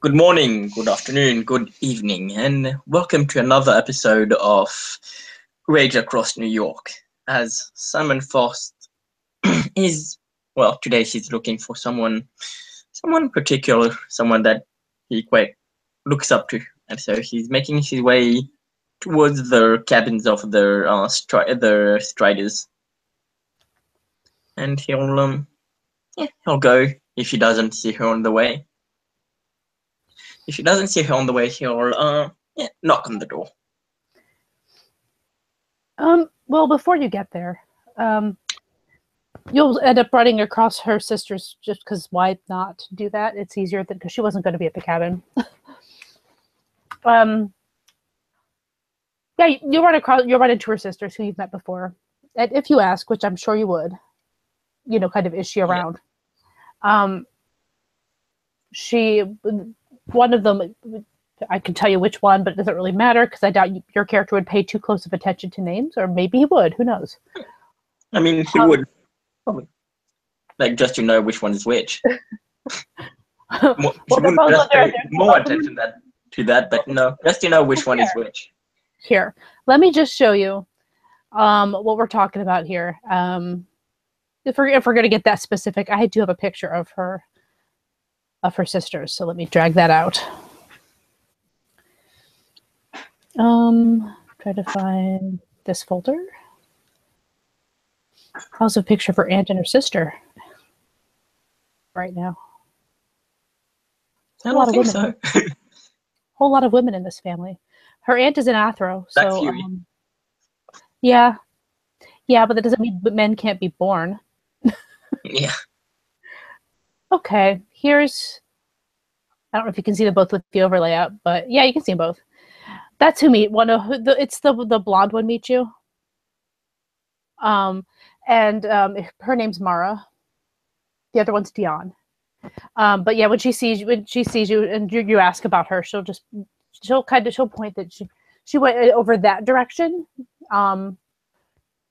Good morning, good afternoon, good evening, and welcome to another episode of Rage Across New York. As Simon Frost is, well, today he's looking for someone particular, someone that he quite looks up to, and so he's making his way towards the cabins of the Striders, and he'll go if he doesn't see her on the way. If he doesn't see her on the way, he'll knock on the door. Well, before you get there, you'll end up running across her sisters just because why not do that? It's easier because she wasn't going to be at the cabin. Yeah, you'll run into her sisters who you've met before. And if you ask, which I'm sure you would, kind of, is she around? Yeah. One of them, I can tell you which one, but it doesn't really matter because I doubt your character would pay too close of attention to names, or maybe he would. Who knows? I mean, he would probably, just to know which one is which. More attention to that, but no, just to know which one is which. Here, let me just show you what we're talking about here. If we're going to get that specific, I do have a picture of her sisters, so let me drag that out. Try to find this folder. Also a picture of her aunt and her sister right now. I don't think so. Whole lot of women in this family. Her aunt is an Athro, so yeah, but that doesn't mean men can't be born. Yeah. Okay, here's, I don't know if you can see them both with the overlay up, but yeah, you can see them both. That's who meet one of it's the blonde one meets you. And her name's Mara. The other one's Dion. But yeah, when she sees you and you ask about her, she'll point that she went over that direction,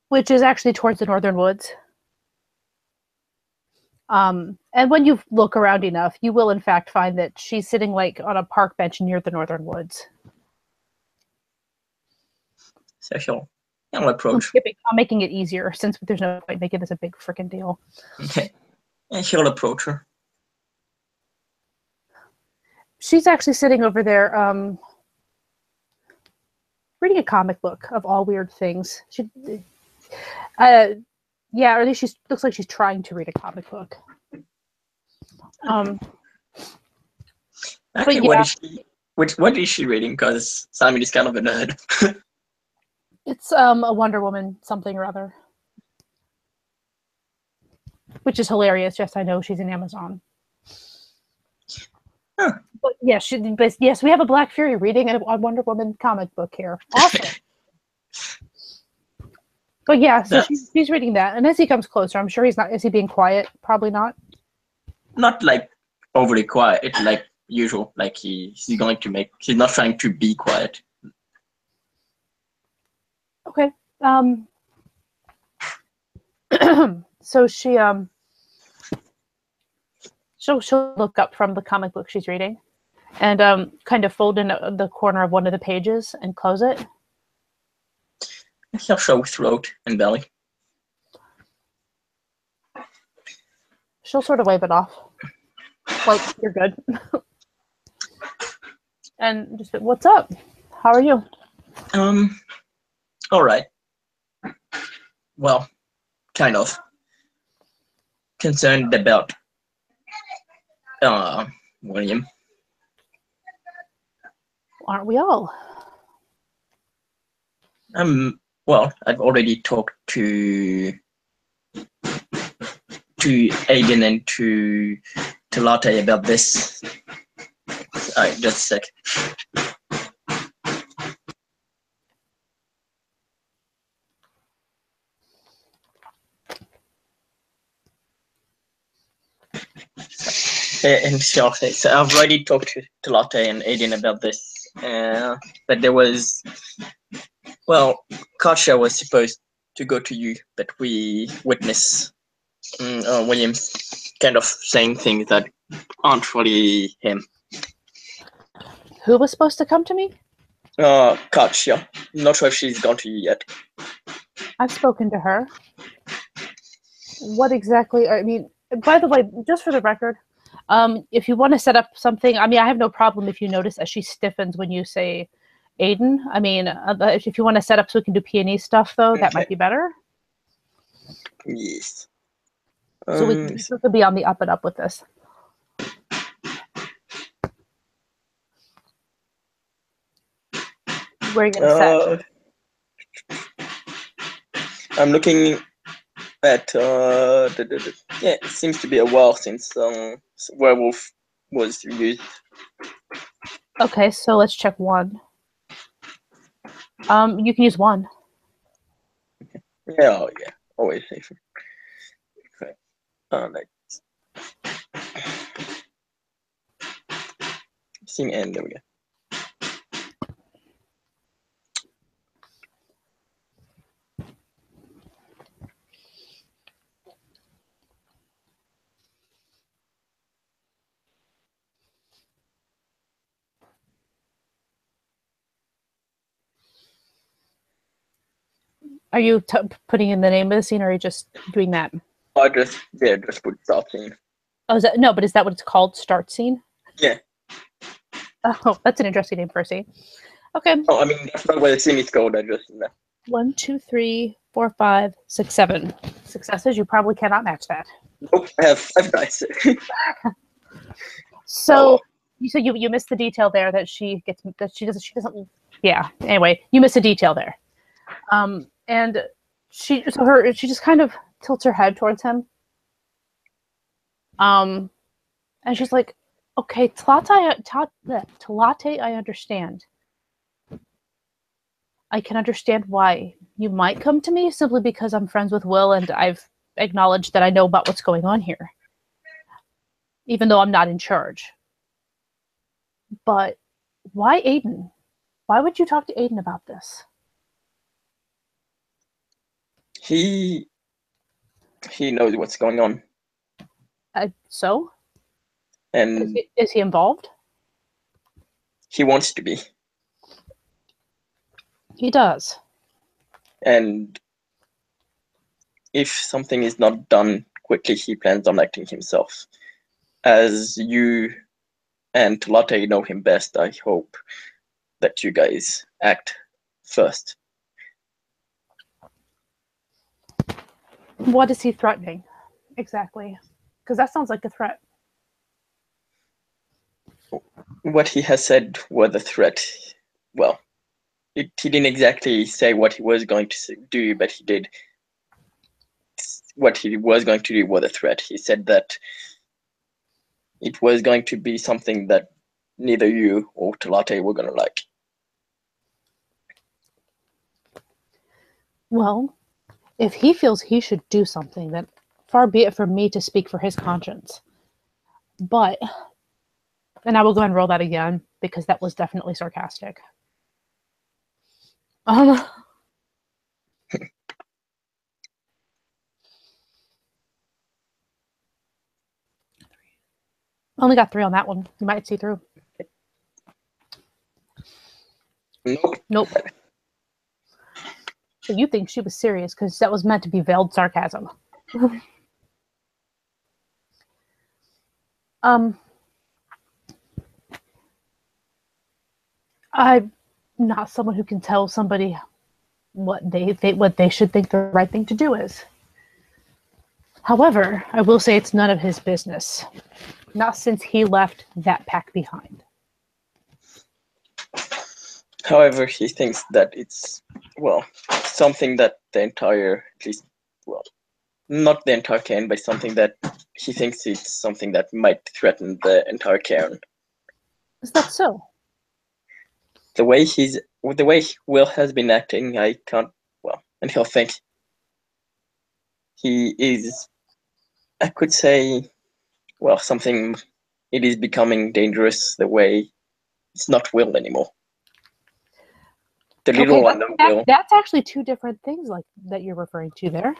which is actually towards the northern woods. And when you look around enough, you will in fact find that she's sitting on a park bench near the northern woods. So I'll approach. I'm making it easier since there's no point making this a big freaking deal. Okay. And she'll approach her. She's actually sitting over there reading a comic book of all weird things. Yeah, or at least she looks like she's trying to read a comic book. Actually, yeah. What is she reading? Because Simon is kind of a nerd. It's a Wonder Woman something or other, which is hilarious. Yes, I know she's in Amazon. Huh. But yes, we have a Black Fury reading a Wonder Woman comic book here. Awesome. But yeah, so she's reading that, and as he comes closer, I'm sure he's not. Is he being quiet? Probably not. Not overly quiet. It's like usual. Like he's not trying to be quiet. Okay. So she'll look up from the comic book she's reading, and kind of fold in the corner of one of the pages and close it. He'll show throat and belly. She'll sort of wave it off, like you're good, and just, what's up? How are you? All right. Well, kind of concerned about William. Aren't we all? Well, I've already talked to Aiden and to Latte about this. All right, just a sec. And so I've already talked to Latte and Aiden about this. But there was, Kasha was supposed to go to you, but we witnessed William kind of saying things that aren't really him. Who was supposed to come to me? Katya. Not sure if she's gone to you yet. I've spoken to her. What exactly? I mean, by the way, just for the record, if you want to set up something, I mean, I have no problem if you notice that she stiffens when you say Aiden. I mean, if you want to set up so we can do Peony stuff, though, that might be better. Yes. So we could be on the up and up with this. Where are you going to set? I'm looking at yeah, it seems to be a while since werewolf was used. Okay, so let's check 1. You can use 1. Yeah, always safer. Okay. Let's see, and there we go. Are you putting in the name of the scene, or are you just doing that? I just put start scene. Oh, is that but is that what it's called? Start scene? Yeah. Oh, that's an interesting name for a scene. Okay. Oh, I mean, that's not what the scene is called. I just 1, 2, 3, 4, 5, 6, 7 successes. You probably cannot match that. Nope, I have 5 dice. So you missed the detail there that she doesn't. Yeah. Anyway, you missed a detail there. And she just kind of tilts her head towards him. And she's like, "Okay, Talate, I understand. I can understand why you might come to me simply because I'm friends with Will and I've acknowledged that I know about what's going on here, even though I'm not in charge. But why Aiden? Why would you talk to Aiden about this?" He knows what's going on. So? And is he involved? He wants to be. He does. And if something is not done quickly, he plans on acting himself. As you and Talate know him best, I hope that you guys act first. What is he threatening? Exactly. Because that sounds like a threat. What he has said were the threat. Well, he didn't exactly say what he was going to do, but he did. What he was going to do was a threat. He said that it was going to be something that neither you or Talate were going to like. Well, if he feels he should do something, then far be it from me to speak for his conscience. But, and I will go and roll that again, because that was definitely sarcastic. Only got 3 on that one. You might see through. Nope. So you think she was serious because that was meant to be veiled sarcasm. I'm not someone who can tell somebody what they should think the right thing to do is. However, I will say it's none of his business. Not since he left that pack behind. However, he thinks that it's, well, something that the entire, at least, well, not the entire cairn, but something that he thinks it's something that might threaten the entire cairn. Is that so? The way Will has been acting, I can't, well, and he'll think he is, I could say, well, something, it is becoming dangerous the way it's not Will anymore. The little one of Will. That's actually 2 different things like that you're referring to there.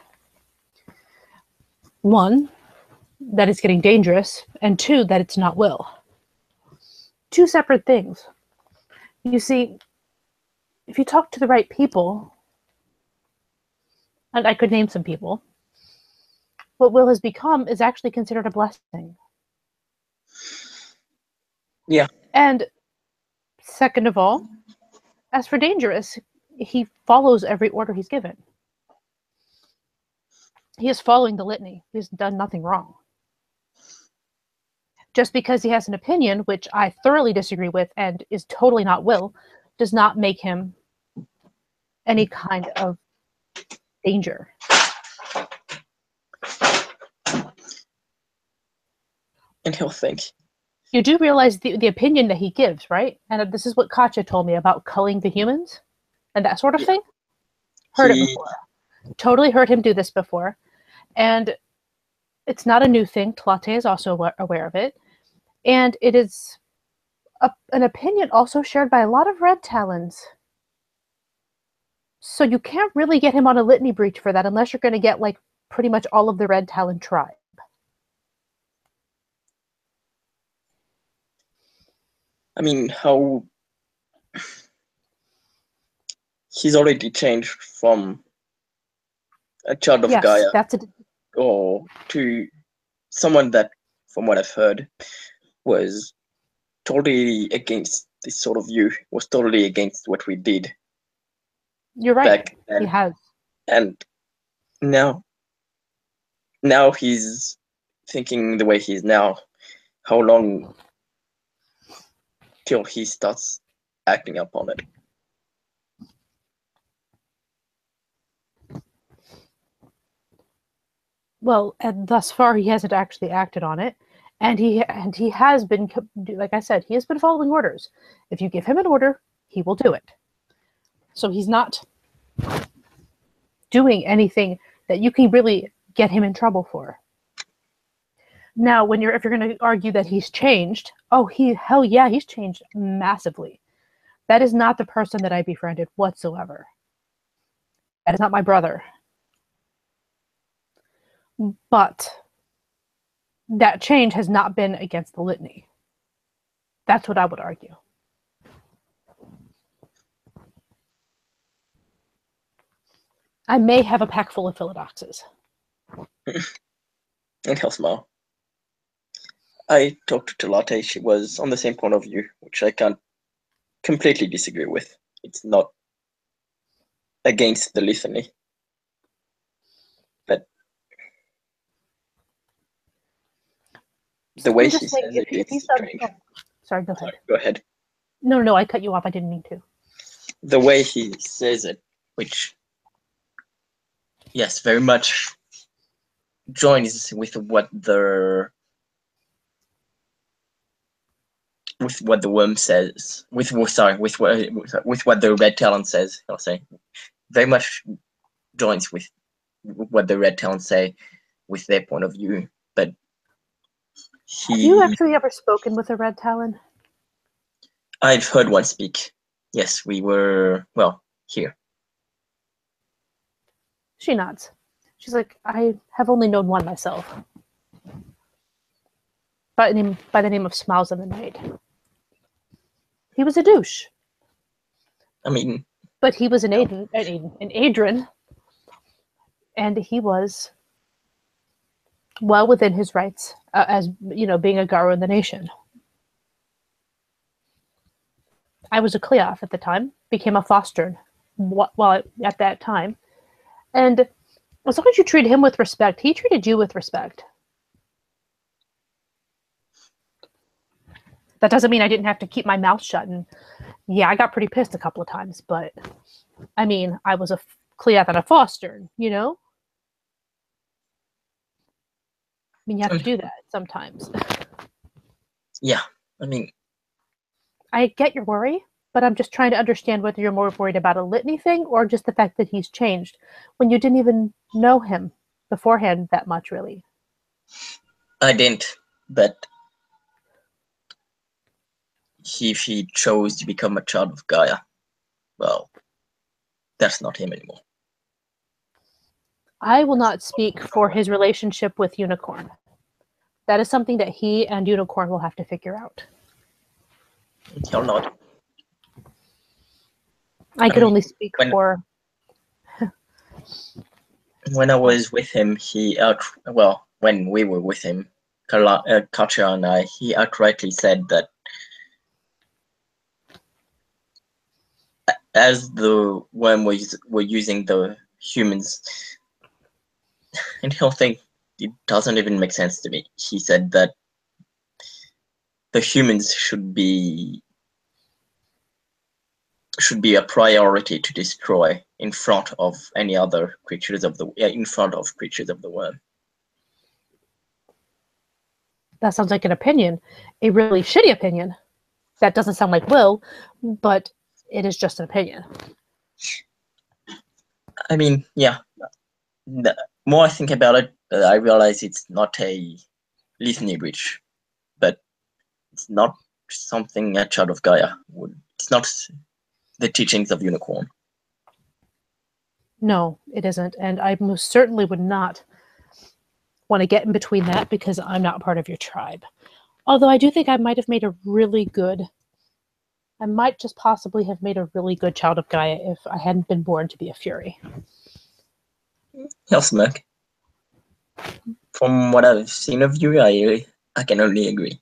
1, that it's getting dangerous, and 2, that it's not Will. 2 separate things. You see, if you talk to the right people, and I could name some people, what Will has become is actually considered a blessing. Yeah. And second of all, as for Dangerous, he follows every order he's given. He is following the litany. He's done nothing wrong. Just because he has an opinion, which I thoroughly disagree with and is totally not Will, does not make him any kind of danger. And he'll think. You do realize the opinion that he gives, right? And this is what Katya told me about culling the humans and that sort of thing. Heard it before. Totally heard him do this before. And it's not a new thing. Tlate is also aware of it. And it is an opinion also shared by a lot of Red Talons. So you can't really get him on a litany breach for that unless you're going to get like pretty much all of the Red Talon tribe. I mean, how he's already changed from a child of Gaia or to someone that, from what I've heard, was totally against this sort of view, was totally against what we did. You're right. Back then. He has. And now he's thinking the way he is now. How long till he starts acting upon it? Well, and thus far he hasn't actually acted on it, and he has been, like I said, he has been following orders. If you give him an order, he will do it. So he's not doing anything that you can really get him in trouble for. Now, if you're going to argue that he's changed, hell yeah, he's changed massively. That is not the person that I befriended whatsoever. That is not my brother. But that change has not been against the litany. That's what I would argue. I may have a pack full of philodoxes. And Hellsmar. I talked to Tlate. She was on the same point of view, which I can't completely disagree with. It's not against the litany. But the way he says it, it's strange. Sorry, go ahead. Sorry, go ahead. No, I cut you off. I didn't mean to. The way he says it, which, yes, very much joins with what the worm says, with what the Red Talon says. I'll say very much joins with what the Red Talon say with their point of view. But have you actually ever spoken with a Red Talon? I've heard one speak. Yes, we were here. She nods. She's like, I have only known one myself. By the name of Smiles in the Night. He was a douche. I mean... But he was an Adren. And he was well within his rights as, being a Garo in the nation. I was a Kleoth at the time, became a Foster at that time. And as long as you treat him with respect, he treated you with respect. That doesn't mean I didn't have to keep my mouth shut. And yeah, I got pretty pissed a couple of times, but I mean, I was a Kleoth and a Foster, you have to do that sometimes. Yeah, I mean... I get your worry, but I'm just trying to understand whether you're more worried about a litany thing or just the fact that he's changed when you didn't even know him beforehand that much, really. I didn't, but if he chose to become a child of Gaia, well, that's not him anymore. I will not speak for his relationship with Unicorn. That is something that he and Unicorn will have to figure out. He'll not. I could only speak for. When I was with him, when we were with him, Katja and I, he outrightly said that as the worm were using the humans, and he'll think it doesn't even make sense to me. He said that the humans should be a priority to destroy in front of any other creatures of the worm. That sounds like an opinion, a really shitty opinion. That doesn't sound like Will, but it is just an opinion. I mean, yeah. The more I think about it, I realize it's not a Litany Witch, but it's not something a child of Gaia would. It's not the teachings of Unicorn. No, it isn't, and I most certainly would not want to get in between that because I'm not part of your tribe. Although I do think I might just possibly have made a really good child of Gaia if I hadn't been born to be a Fury. He'll smirk. From what I've seen of you, I can only agree.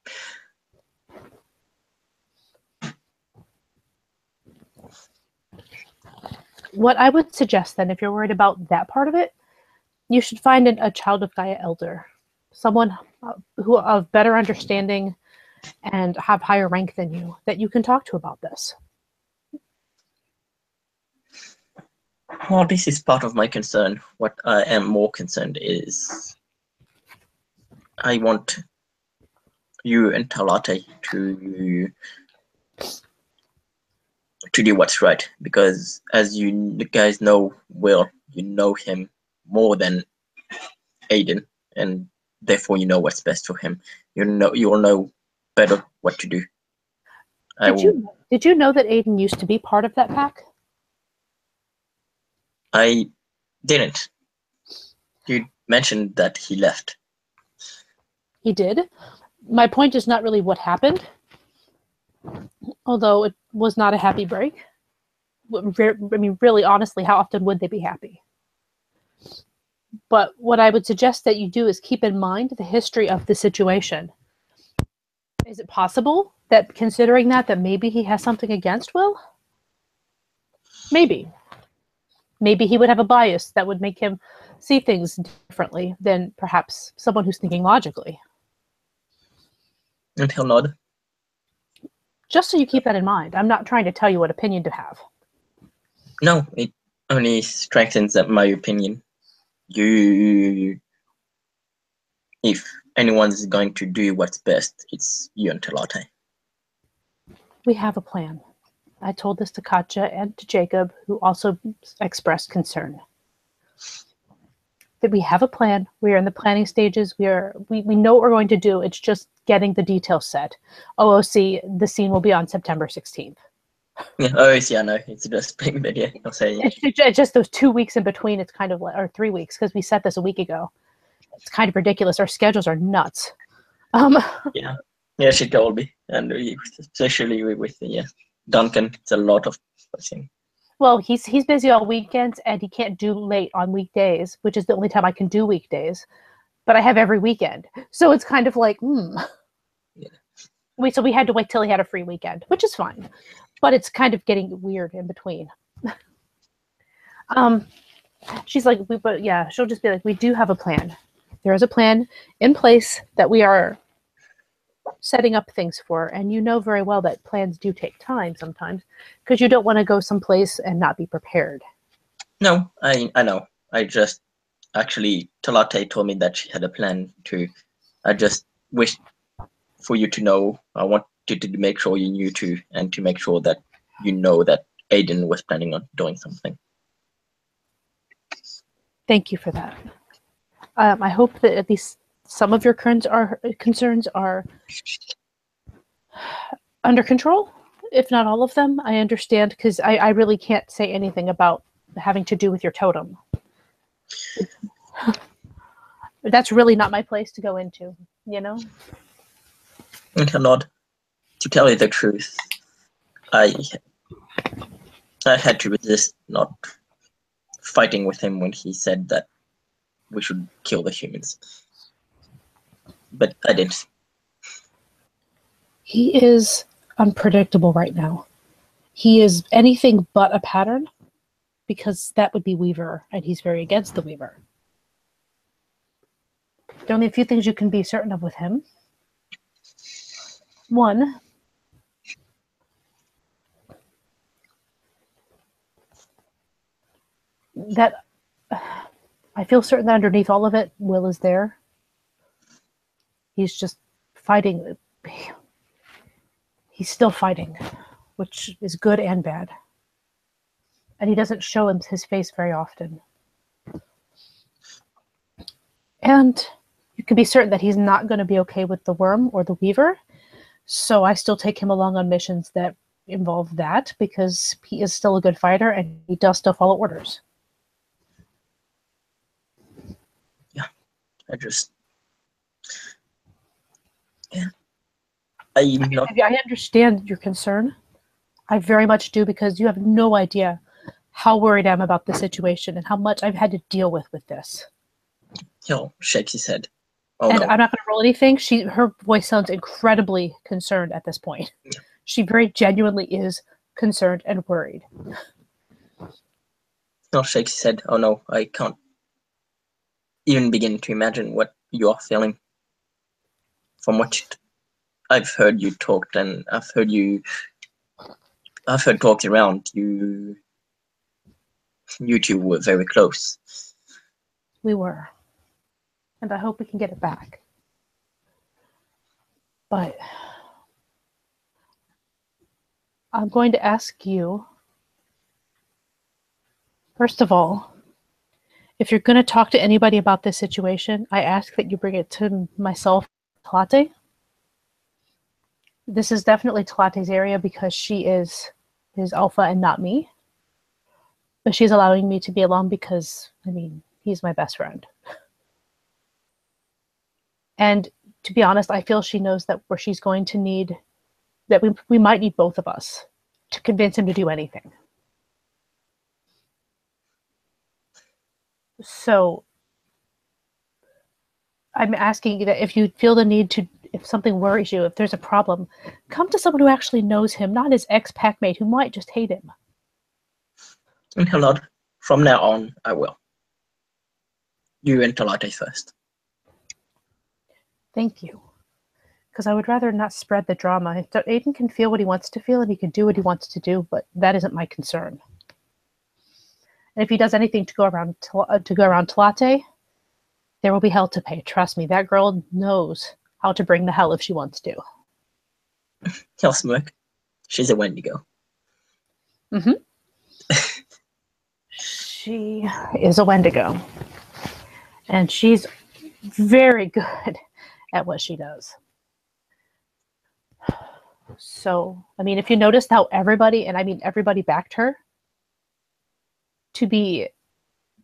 What I would suggest then, if you're worried about that part of it, you should find a child of Gaia elder, someone who of better understanding and have higher rank than you that you can talk to about this. Well, this is part of my concern. What I am more concerned is I want you and Talate to do what's right, because as you guys know, Will, you know him more than Aiden, and therefore you know what's best for him. You will know better what to do. Did you know that Aiden used to be part of that pack? I didn't. You mentioned that he left. He did. My point is not really what happened, although it was not a happy break. I mean, really, honestly, how often would they be happy? But what I would suggest that you do is keep in mind the history of the situation. Is it possible that, considering that maybe he has something against Will? Maybe. Maybe he would have a bias that would make him see things differently than perhaps someone who's thinking logically. And he'll nod. Just so you keep that in mind. I'm not trying to tell you what opinion to have. No, it only strengthens my opinion. If anyone's going to do what's best, it's you and Talate. We have a plan. I told this to Katja and to Jacob, who also expressed concern. That we have a plan. We are in the planning stages. We know what we're going to do. It's just getting the details set. OOC, the scene will be on September 16th. Yeah, OOC, I know. It's just big, but yeah, I'll say yeah. It's just those 2 weeks in between. It's kind of like, or 3 weeks, because we set this a week ago. It's kind of ridiculous. Our schedules are nuts. Yeah, she told me, and especially with Duncan, it's a lot of pushing. Well, he's busy all weekends, and he can't do late on weekdays, which is the only time I can do weekdays. But I have every weekend, so it's kind of like, Yeah. So we had to wait till he had a free weekend, which is fine. But it's kind of getting weird in between. She's like, she'll just be like, we do have a plan. There is a plan in place that we are setting up things for, and you know very well that plans do take time sometimes because you don't want to go someplace and not be prepared. No, I know. I just actually, Talate told me that she had a plan too. I just wish for you to know. I wanted to make sure you knew too, and to make sure that you know that Aiden was planning on doing something. Thank you for that. I hope that at least some of your concerns are under control, if not all of them. I understand, because I really can't say anything about having to do with your totem. That's really not my place to go into, you know? I cannot. To tell you the truth, I I had to resist not fighting with him when he said that we should kill the humans. But I didn't. He is unpredictable right now. He is anything but a pattern, because that would be Weaver, and he's very against the Weaver. There are only a few things you can be certain of with him. One, that I feel certain that underneath all of it, Will is there. He's just fighting. He's still fighting, which is good and bad. And he doesn't show his face very often. And you can be certain that he's not going to be okay with the Worm or the Weaver. So I still take him along on missions that involve that, because he is still a good fighter and he does still follow orders. Yeah, I understand your concern. I very much do, because you have no idea how worried I am about the situation and how much I've had to deal with this. He'll shake his head. Oh, and no. I'm not going to roll anything. Her voice sounds incredibly concerned at this point. Yeah. She very genuinely is concerned and worried. He'll shake his head. Oh no, I can't even begin to imagine what you are feeling. From what I've heard you talk, and I've heard talks around. You two were very close. We were. And I hope we can get it back. But I'm going to ask you, first of all, if you're going to talk to anybody about this situation, I ask that you bring it to myself, Tlate. This is definitely Tlate's area, because she is his alpha and not me. But she's allowing me to be along because, he's my best friend. And to be honest, I feel she knows that where she's going to need, that we might need both of us to convince him to do anything. So I'm asking you that if you feel the need to, if something worries you, if there's a problem, come to someone who actually knows him, not his ex-pack mate who might just hate him. And he'll nod. From now on, I will. You and Tlate first. Thank you. Because I would rather not spread the drama. Aiden can feel what he wants to feel and he can do what he wants to do, but that isn't my concern. And if he does anything to go around Tlate, there will be hell to pay. Trust me, that girl knows how to bring the hell if she wants to. He'll smirk. She's a Wendigo. Mm-hmm. She is a Wendigo. And she's very good at what she does. So, if you noticed how everybody backed her to be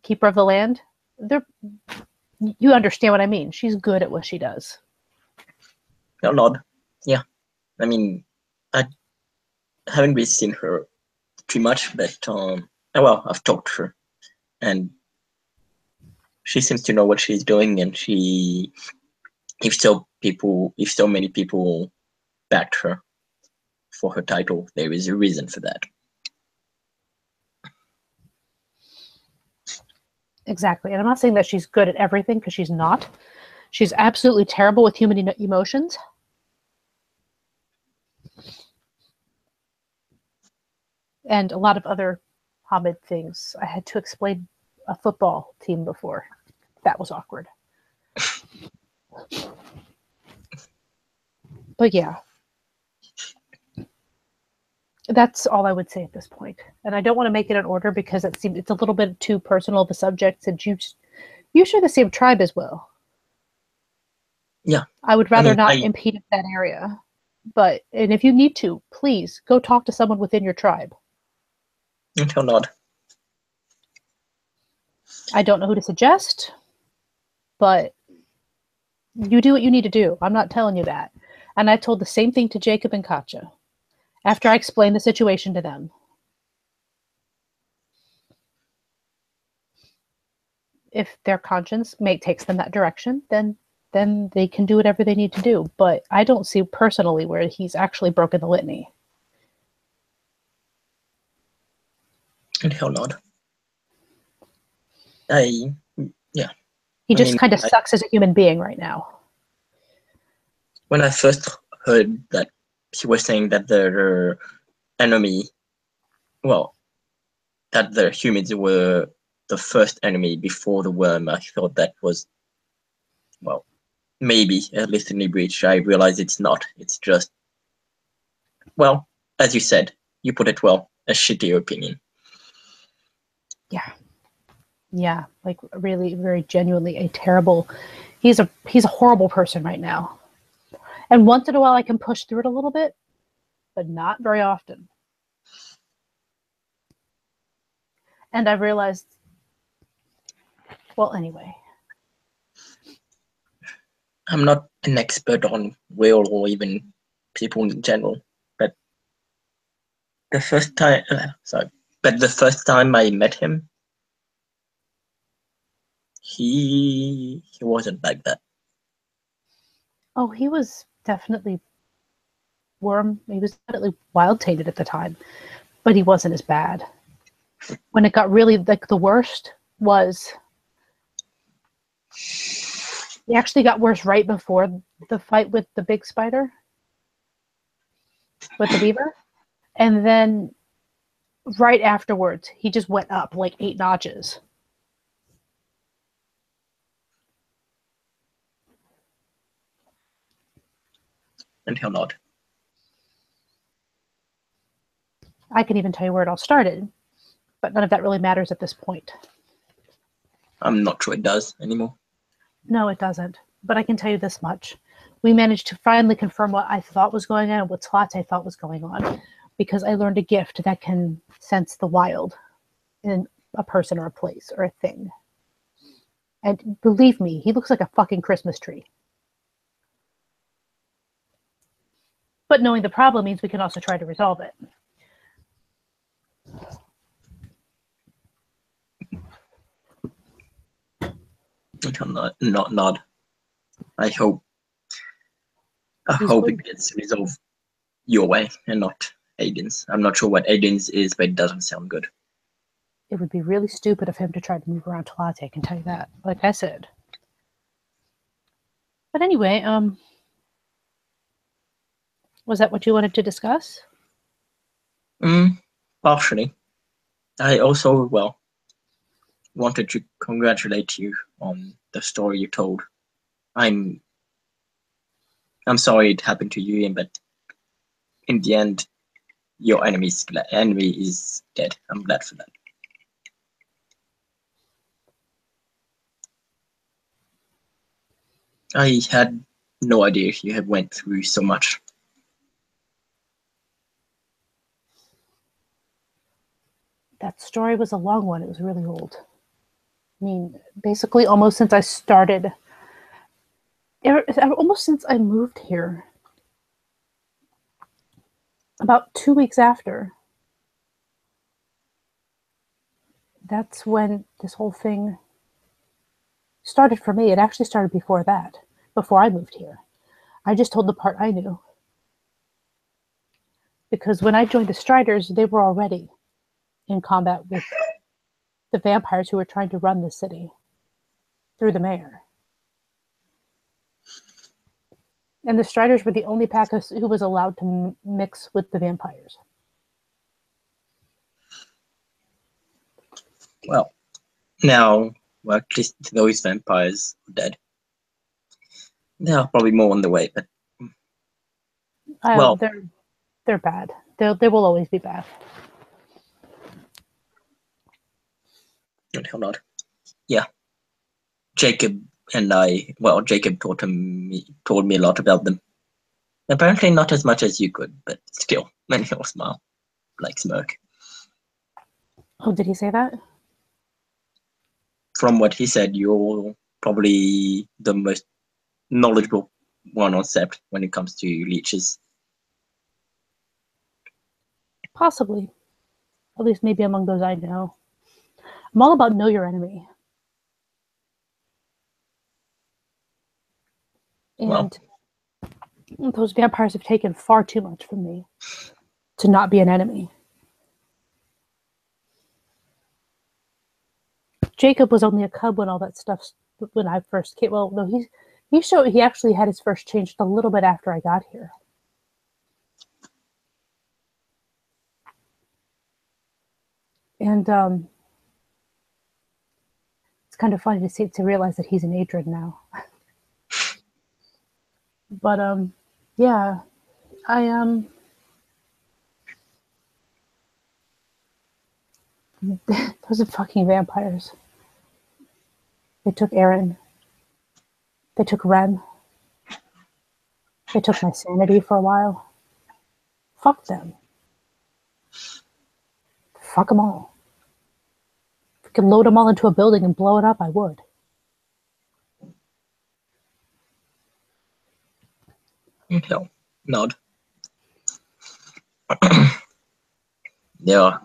Keeper of the Land, you understand what I mean. She's good at what she does. He'll nod. Yeah. I haven't really seen her too much, but I've talked to her, and she seems to know what she's doing, and if so many people backed her for her title, there is a reason for that. Exactly. And I'm not saying that she's good at everything, because she's not. She's absolutely terrible with human emotions. And a lot of other Hamid things. I had to explain a football team before. That was awkward. But yeah. That's all I would say at this point. And I don't want to make it an order, because it's a little bit too personal of a subject, since you share the same tribe as well. Yeah. I would rather not impede that area. And if you need to, please go talk to someone within your tribe. And he'll nod. I don't know who to suggest, but you do what you need to do. I'm not telling you that. And I told the same thing to Jacob and Katja after I explained the situation to them. if their conscience takes them that direction, then they can do whatever they need to do. But I don't see personally where he's actually broken the litany. And hell not. Yeah. He just kind of sucks as a human being right now. When I first heard that he was saying that their enemy, well, that the humans were the first enemy before the worm, I thought that was, well, maybe a litany breach. I realize it's not. It's just, well, as you said, you put it well, a shitty opinion. Yeah, like really, very genuinely a terrible. He's a horrible person right now. And once in a while, I can push through it a little bit, but not very often. And I've realized, well, anyway. I'm not an expert on Will or even people in general, but the first time I met him, he wasn't like that. Oh, he was definitely worm. He was definitely wild tainted at the time, but he wasn't as bad. When it got really like the worst was, he actually got worse right before the fight with the big spider, with the beaver, and then right afterwards he just went up like 8 notches. And he'll not. I can even tell you where it all started, but none of that really matters at this point. I'm not sure it does anymore. No, it doesn't. But I can tell you this much. We managed to finally confirm what I thought was going on and what Tlate thought was going on, because I learned a gift that can sense the wild in a person or a place or a thing. And believe me, he looks like a fucking Christmas tree. But knowing the problem means we can also try to resolve it. Not. I hope it gets resolved your way and not Aiden's. I'm not sure what Aiden's is, but it doesn't sound good. It would be really stupid of him to try to move around Tlate, I can tell you that. Like I said. But anyway, was that what you wanted to discuss? Partially. I also, wanted to congratulate you on the story you told. I'm sorry it happened to you, but in the end, your enemy is dead. I'm glad for that. I had no idea you had went through so much. That story was a long one. It was really old. I mean, basically almost since I started, almost since I moved here. About 2 weeks after. That's when this whole thing started for me. It actually started before that, before I moved here. I just told the part I knew. Because when I joined the Striders, they were already in combat with the vampires who were trying to run the city through the mayor. And the Striders were the only pack who was allowed to mix with the vampires. Well, now, at least those vampires are dead. There are probably more on the way, but they're bad. They will always be bad. Hell not. Yeah. Jacob told me a lot about them. Apparently not as much as you could, but still, and he'll smile, like smirk. Oh, did he say that? From what he said, you're probably the most knowledgeable one on Sept when it comes to leeches. Possibly. At least maybe among those I know. I'm all about know your enemy. Well. And those vampires have taken far too much from me to not be an enemy. Jacob was only a cub when all that stuff, when I first came. Well, no, he actually had his first change a little bit after I got here. And it's kind of funny to realize that he's an Adrian now. But yeah, I those are fucking vampires. They took Aaron. They took Ren. They took my sanity for a while. Fuck them. Fuck them all. If I could load them all into a building and blow it up, I would. No, nod. They are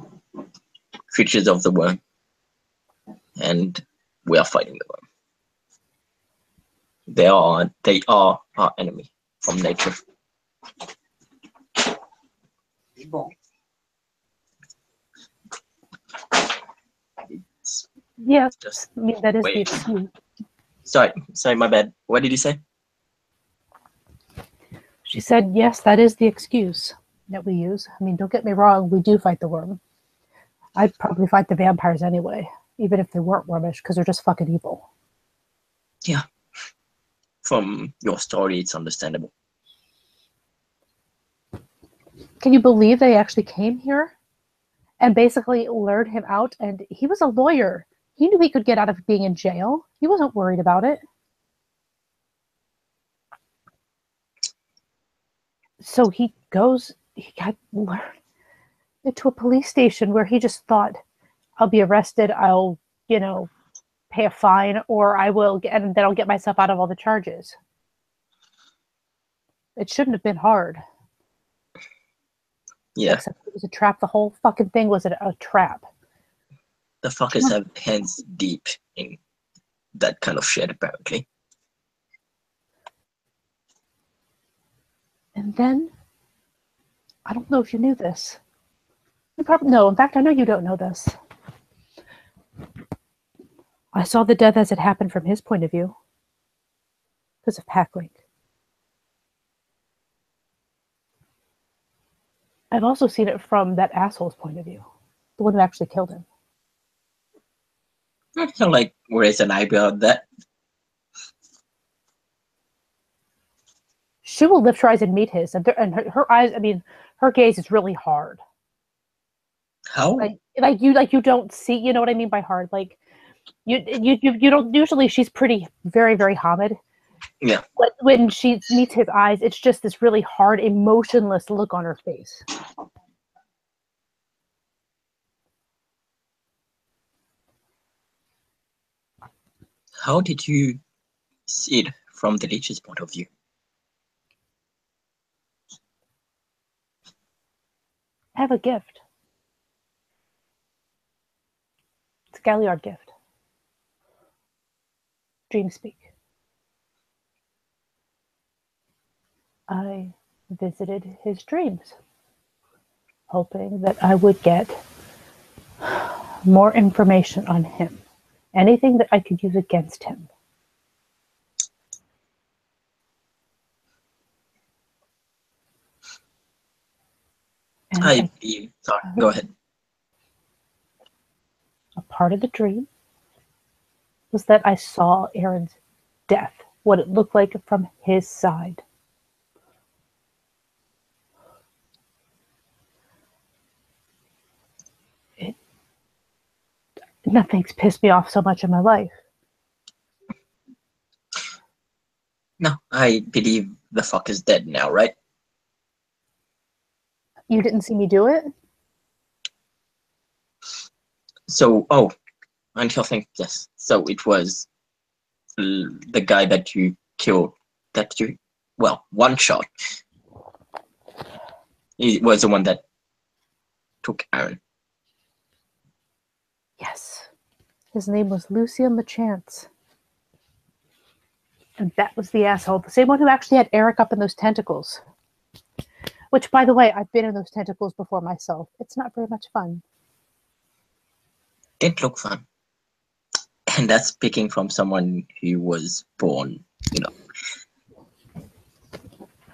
creatures of the worm, and we are fighting the worm. They are our enemy from nature. Yes, Just I mean that is the wait. excuse. Sorry, my bad. What did you say? She said, yes, that is the excuse that we use. I mean, don't get me wrong, we do fight the worm. I'd probably fight the vampires anyway, even if they weren't wormish, because they're just fucking evil. Yeah. From your story, it's understandable. Can you believe they actually came here and basically lured him out? And he was a lawyer. He knew he could get out of being in jail. He wasn't worried about it. So he got lured into a police station where he just thought, I'll be arrested, I'll, pay a fine, or and then I'll get myself out of all the charges. It shouldn't have been hard. Yeah. Except it was a trap. The whole fucking thing was a trap. The fuckers have hands deep in that kind of shit, apparently. And then, I don't know if you knew this. You probably no. In fact, I know you don't know this. I saw the death as it happened from his point of view. Because of Packlink. I've also seen it from that asshole's point of view. The one who actually killed him. I feel like raise an eyebrow at that. She will lift her eyes and meet his. And her eyes, I mean, her gaze is really hard. How? Like you don't see, you know what I mean by hard? Like, you don't, usually she's pretty, very, very Hamid. Yeah. But when she meets his eyes, it's just this really hard, emotionless look on her face. How did you see it from the leech's point of view? I have a gift. It's a Galliard gift. Dream speak. I visited his dreams, hoping that I would get more information on him. Anything that I could use against him. And sorry, go ahead. A part of the dream was that I saw Aaron's death, what it looked like from his side. Nothing's pissed me off so much in my life. No, I believe the fuck is dead now, right? You didn't see me do it? So, until I think, yes. So it was the guy that you killed, one shot. He was the one that took Aaron. Yes. His name was Lucien Lachance. And that was the asshole. The same one who actually had Eric up in those tentacles. Which, by the way, I've been in those tentacles before myself. It's not very much fun. Didn't look fun. And that's speaking from someone who was born,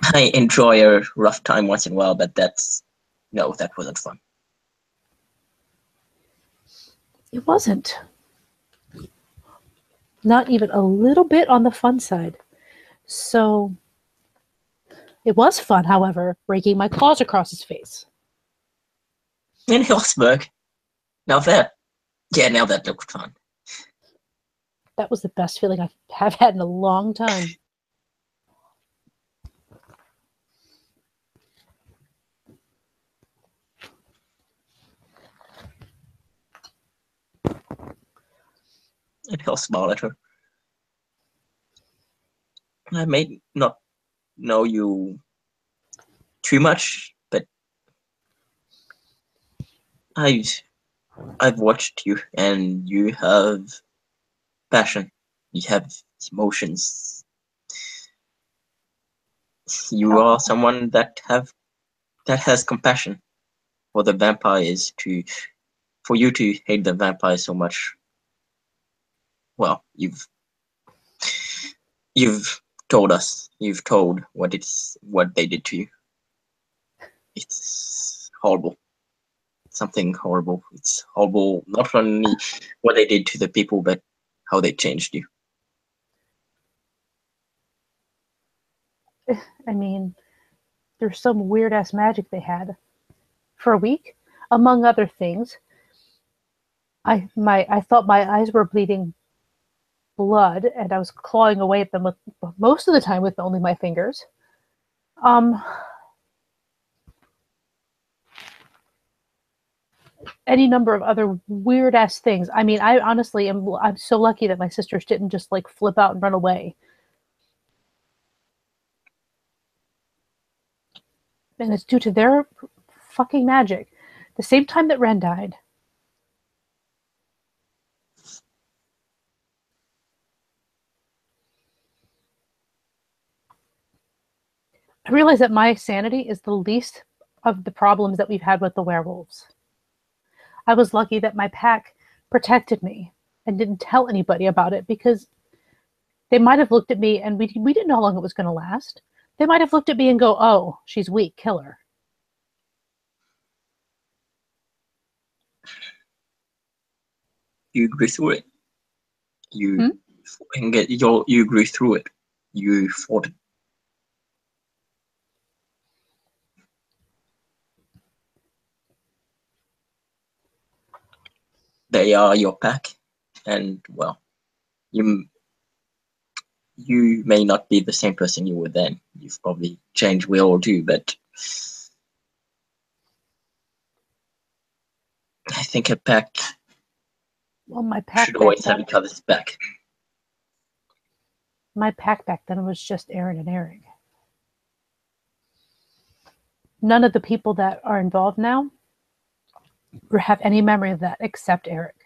I enjoy a rough time once in a while, but that wasn't fun. It wasn't. Not even a little bit on the fun side. So it was fun, however, breaking my claws across his face. In Hillsburg. Now that looked fun. That was the best feeling I have had in a long time. And he'll smile at her. I may not know you too much, but I've watched you, and you have passion. You have emotions. You are someone that has compassion for the vampires. For you to hate the vampires so much, well, you've told us. You've told what they did to you. It's horrible. Something horrible. It's horrible, not only what they did to the people, but how they changed you. I mean, there's some weird ass magic they had for a week, among other things. I thought my eyes were bleeding blood, and I was clawing away at them with most of the time with only my fingers. Any number of other weird ass things. I mean, I honestly I'm so lucky that my sisters didn't just like flip out and run away. And it's due to their fucking magic. The same time that Ren died. I realize that my sanity is the least of the problems that we've had with the werewolves. I was lucky that my pack protected me and didn't tell anybody about it, because they might have looked at me, and we didn't know how long it was going to last. They might have looked at me and go, "Oh, she's weak, kill her." You grew through it. You grew through it. You fought it. They are your pack, and well, you may not be the same person you were then. You've probably changed. We all do, but I think a pack My pack should always have each other's back. My pack back then was just Aaron and Eric. None of the people that are involved now have any memory of that except Eric.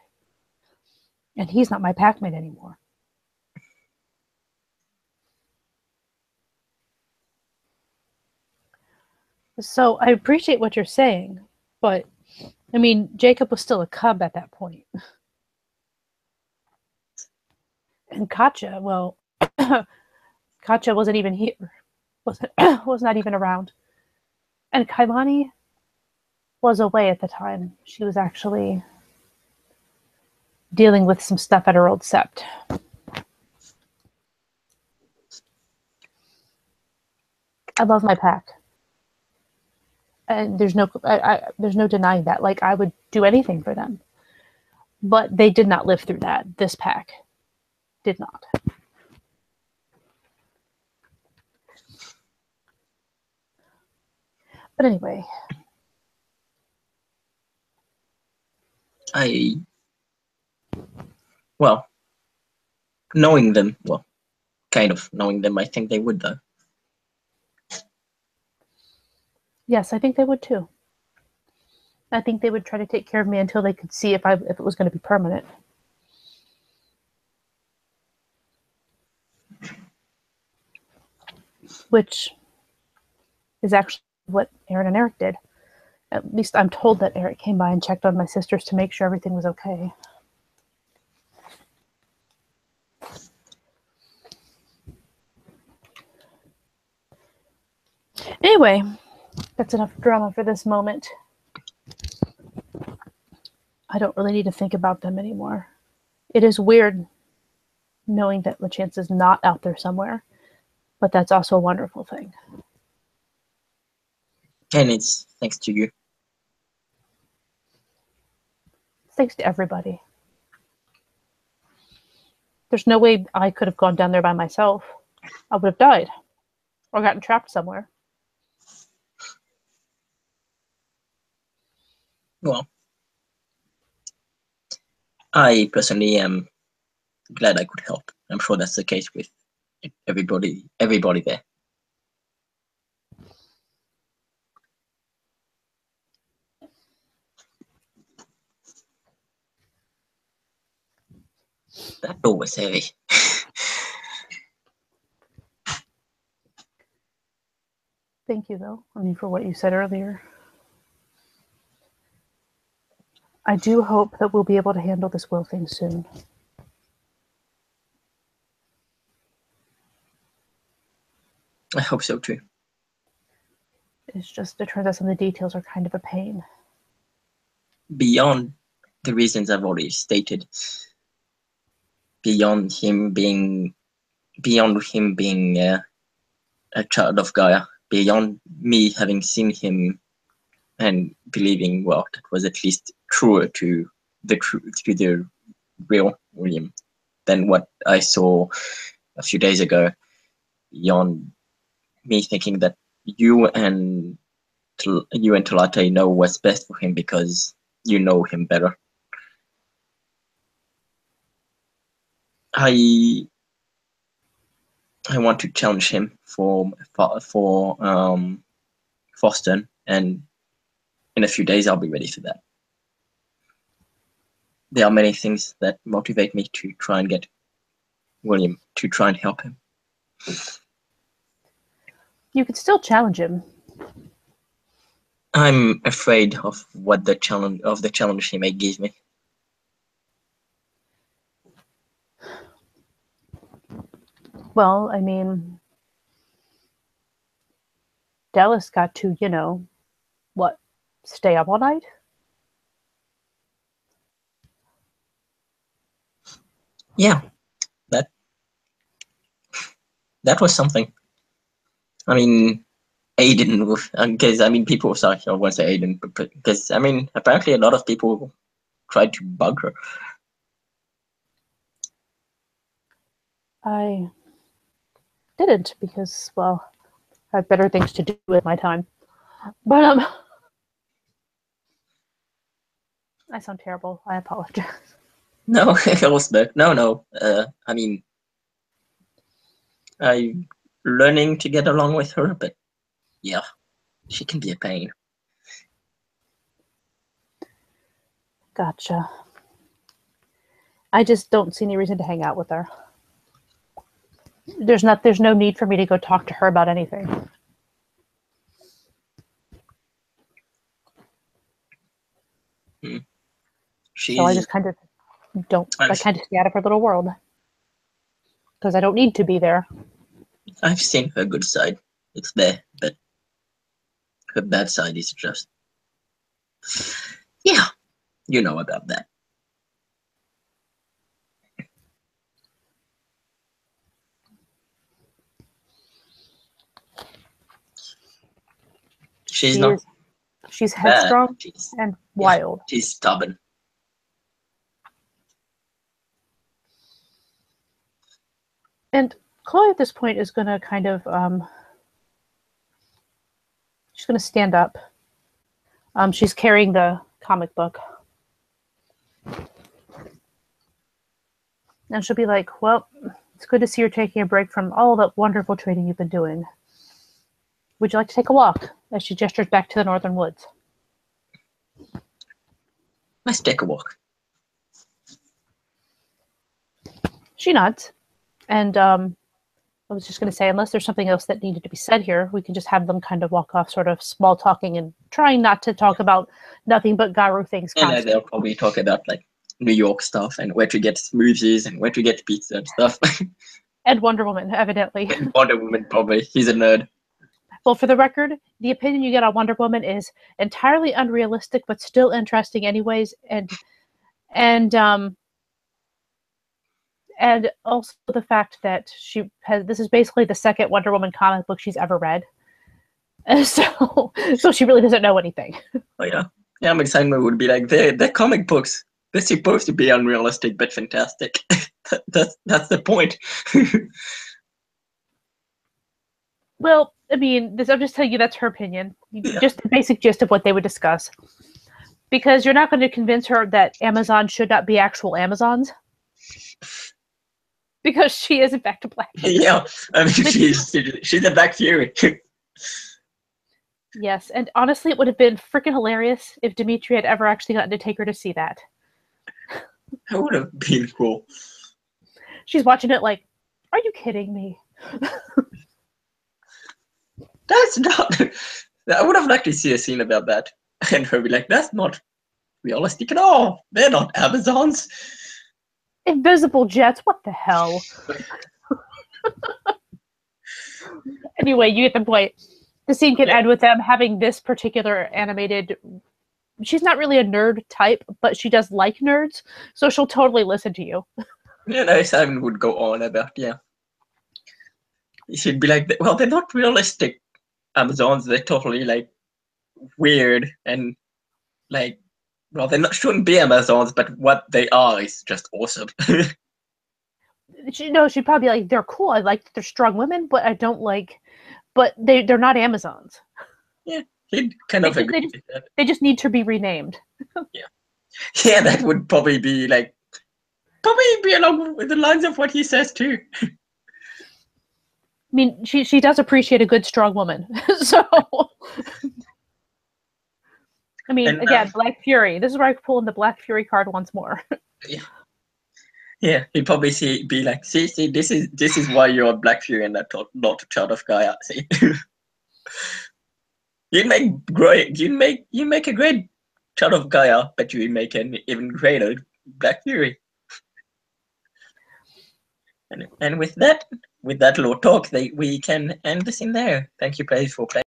And he's not my packmate anymore. So I appreciate what you're saying, but I mean, Jacob was still a cub at that point. And Katja, well, Katja wasn't even here. Was not even around. And Kailani was away at the time. She was actually dealing with some stuff at her old sept. I love my pack. And there's no denying that. Like, I would do anything for them. But they did not live through that. This pack did not. But anyway. Knowing them, kind of knowing them, I think they would, though. Yes, I think they would too. I think they would try to take care of me until they could see if it was going to be permanent. which is actually what Aaron and Eric did. At least I'm told that Eric came by and checked on my sisters to make sure everything was okay. Anyway, that's enough drama for this moment. I don't really need to think about them anymore. It is weird knowing that LaChance is not out there somewhere, but that's also a wonderful thing. And it's thanks to you. Thanks to everybody. There's no way I could have gone down there by myself. I would have died or gotten trapped somewhere. Well, I personally am glad I could help. I'm sure that's the case with everybody there. That door was heavy. Thank you, though. I mean, for what you said earlier. I do hope that we'll be able to handle this will thing soon. I hope so too. It's just, it turns out some of the details are kind of a pain. Beyond the reasons I've already stated, beyond him being a child of Gaia, beyond me having seen him and believing, well, that was at least truer to the real William than what I saw a few days ago. Beyond me thinking that you and Talate know what's best for him because you know him better. I want to challenge him for Foston, and in a few days I'll be ready for that. There are many things that motivate me to try and get William, to try and help him. You could still challenge him. I'm afraid of what the challenge he may give me. Well, I mean, Dallas got to, stay up all night? Yeah, that was something. I mean, Aiden, because people, sorry, I won't say Aiden, because apparently a lot of people tried to bug her. I didn't because, well, I have better things to do with my time. But, I sound terrible. I apologize. No, Elspeth, no. I'm learning to get along with her, but yeah, she can be a pain. Gotcha. I just don't see any reason to hang out with her. There's no need for me to go talk to her about anything. So I just kind of I kind of stay out of her little world. Because I don't need to be there. I've seen her good side. It's there, but her bad side is just... Yeah, you know about that. She's headstrong and wild. She's stubborn. And Chloe at this point is going to kind of, she's going to stand up. She's carrying the comic book. And she'll be like, well, it's good to see you're taking a break from all that wonderful trading you've been doing. Would you like to take a walk? As she gestures back to the northern woods. Let's take a walk. She nods. And I was just going to say, unless there's something else that needed to be said here, we can just have them kind of walk off, sort of small talking and trying not to talk about nothing but Garu things. And they'll probably talk about like New York stuff and where to get smoothies and where to get pizza and stuff. And Wonder Woman, evidently. And Wonder Woman, probably. He's a nerd. Well, for the record, the opinion you get on Wonder Woman is entirely unrealistic, but still interesting anyways. And also the fact that this is basically the second Wonder Woman comic book she's ever read. So she really doesn't know anything. Oh yeah. Yeah, I'm excited. Would be like they're comic books. They're supposed to be unrealistic but fantastic. That's the point. Well, I mean, I'm just telling you that's her opinion. Just the basic gist of what they would discuss. Because you're not going to convince her that Amazon should not be actual Amazons. Because she is in fact a Black Fury. Yeah, I mean she's a Black Fury. Yes, and honestly, it would have been freaking hilarious if Dimitri had ever actually gotten to take her to see that. That would have been cool. She's watching it like, are you kidding me? That's not. I would have liked to see a scene about that, and her be like, "That's not realistic at all. They're not Amazons." Invisible jets, what the hell? Anyway, you get the point. The scene can end with them having this particular animated. She's not really a nerd type, but she does like nerds, so she'll totally listen to you. Yeah, no, Simon would go on about She'd be like, "Well, they're not realistic Amazons. They're totally like weird and like, well, shouldn't be Amazons, but what they are is just awesome." She'd probably be like, they're cool. I like that they're strong women, but I don't like. But they're not Amazons. Yeah, he'd kind of agree with that. They just need to be renamed. Yeah, that would probably be along with the lines of what he says too. I mean, she does appreciate a good, strong woman. So, I mean, and, again, Black Fury. This is where I pull in the Black Fury card once more. Yeah, he'd probably be like, see, this is why you're a Black Fury and not a Child of Gaia. See, you make a great Child of Gaia, but you make an even greater Black Fury. And with that little talk, we can end this in there. Thank you, guys, for playing.